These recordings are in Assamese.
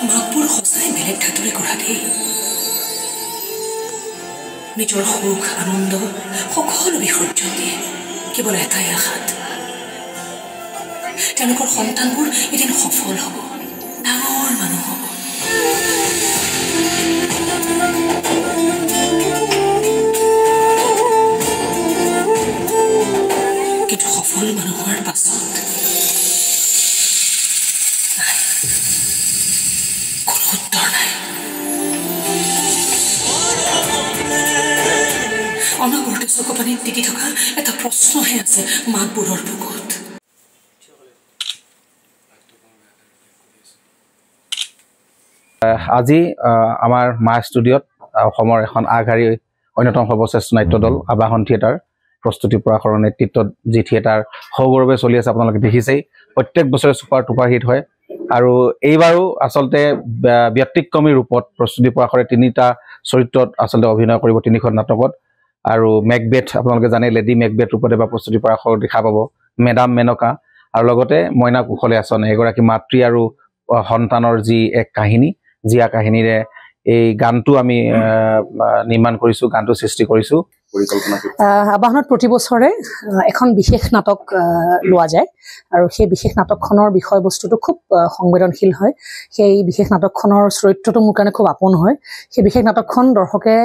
মাকবোৰ সঁচাই বেলেগ ধাতুৰে গঢ়া দেই নিজৰ সুখ আনন্দ সকলো বিসৰ্জন দিয়ে কেৱল এটাই আশাত তেওঁলোকৰ সন্তানবোৰ এদিন সফল হ'ব ডাঙৰ মানুহ হ'ব কিন্তু সফল মানুহ হোৱাৰ পাছত নাই কোনো উত্তৰ নাই অনবৰতে চকু পানীত টিকি থকা এটা প্ৰশ্নহে আছে মাকবোৰৰ বুকুত আজি আমাৰ মা ষ্টুডিঅ'ত অসমৰ এখন আগশাৰীৰ অন্যতম সৰ্বশ্ৰেষ্ঠ নাট্য দল আবাহন থিয়েটাৰ প্ৰস্তুতি পৰাশৰৰ নেতৃত্বত যি থিয়েটাৰ সগৌৰৱে চলি আছে আপোনালোকে দেখিছেই প্ৰত্যেক বছৰে ছুপাৰ টুপাৰ হিট হয় আৰু এইবাৰো আচলতে ব্যতিক্ৰমী ৰূপত প্ৰস্তুতি পৰাশৰে 3টা চৰিত্ৰত আচলতে অভিনয় কৰিব 3খন নাটকত আৰু মেকবেথ আপোনালোকে জানে লেডি মেকবেথ ৰূপত এবাৰ প্ৰস্তুতি পৰাশৰ দেখা পাব মেডাম মেনকা আৰু লগতে মইনা কুশলে আছন এগৰাকী মাতৃ আৰু সন্তানৰ যি এক কাহিনী জিয়া কাহিনীৰে এই গানটো আমি নিৰ্মাণ কৰিছো গানটো সৃষ্টি কৰিছো আবাহনত প্ৰতি বছৰে এখন বিশেষ নাটক লোৱা যায় আৰু সেই বিশেষ নাটকখনৰ বিষয়বস্তুটো খুব সংবেদনশীল হয় সেই বিশেষ নাটকখনৰ চৰিত্ৰটো মোৰ কাৰণে খুব আপোন হয় সেই বিশেষ নাটকখন দৰ্শকে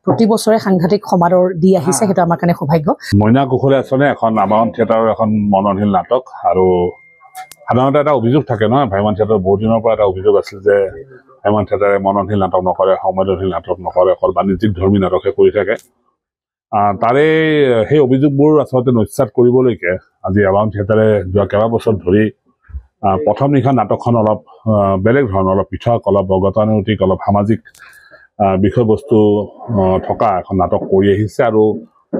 প্ৰতি বছৰে সাংঘাতিক সমাদৰ দি আহিছে সেইটো আমাৰ কাৰণে সৌভাগ্য মইনা কুশলে আছনে এখন আবাহন থিয়েটাৰৰ এখন মননশীল নাটক আৰু সাধাৰণতে এটা অভিযোগ থাকে নহয় ভাইমান থিয়েটাৰ বহুত দিনৰ পৰা এটা অভিযোগ আছিল যে ভাইমান থিয়েটাৰে মননশীল নাটক নকৰে সংবেদনশীল নাটক নকৰে অকল বাণিজ্যিক ধৰ্মী নাটকহে কৰি থাকে তাৰে সেই অভিযোগবোৰ আচলতে নস্যাৎ কৰিবলৈকে আজি আবাহন থিয়েটাৰে যোৱা কেইবাবছৰ ধৰি প্ৰথম নিশা নাটকখন অলপ বেলেগ ধৰণৰ অলপ পৃথক অলপ গতানুগতিক অলপ সামাজিক বিষয়বস্তু থকা এখন নাটক কৰি আহিছে আৰু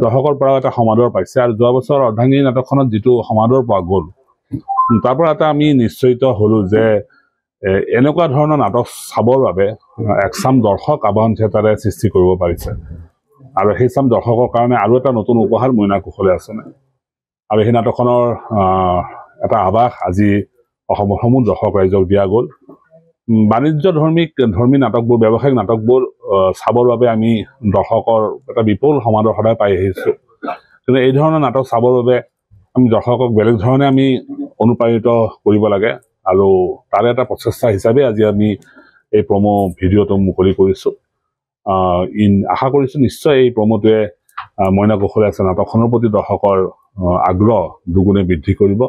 দৰ্শকৰ পৰাও এটা সমাদৰ পাইছে আৰু যোৱা বছৰ অৰ্ধাংগিনী নাটকখনত যিটো সমাদৰ পোৱা গ'ল তাৰ পৰা এটা আমি নিশ্চিত হলো যে এনেকুৱা ধৰণৰ নাটক চাবৰ বাবে একচাম দৰ্শক আবাহন থিয়েটাৰে সৃষ্টি কৰিব পাৰিছে আৰু সেই চাম দৰ্শকৰ কাৰণে আৰু এটা নতুন উপহাৰ মইনা কুশলে আছনে আৰু সেই নাটকখনৰ এটা আভাস আজি অসমৰ সমূহ দৰ্শক ৰাইজক দিয়া গ'ল বাণিজ্য ধৰ্মী নাটকবোৰ ব্যৱসায়িক নাটকবোৰ চাবৰ বাবে আমি দৰ্শকৰ এটা বিপুল সমাদৰ সদায় পাই আহিছোঁ কিন্তু এই ধৰণৰ নাটক চাবৰ বাবে আমি দৰ্শকক বেলেগ ধৰণে আমি অনুপ্ৰাণিত কৰিব লাগে আৰু তাৰে এটা প্ৰচেষ্টা হিচাপে আজি আমি এই প্ৰমো ভিডিঅ'টো মুকলি কৰিছোঁ আশা কৰিছোঁ নিশ্চয় এই প্ৰমোটোৱে মইনা কুশলে আছন নাটকখনৰ প্ৰতি দৰ্শকৰ আগ্ৰহ দুগুণে বৃদ্ধি কৰিব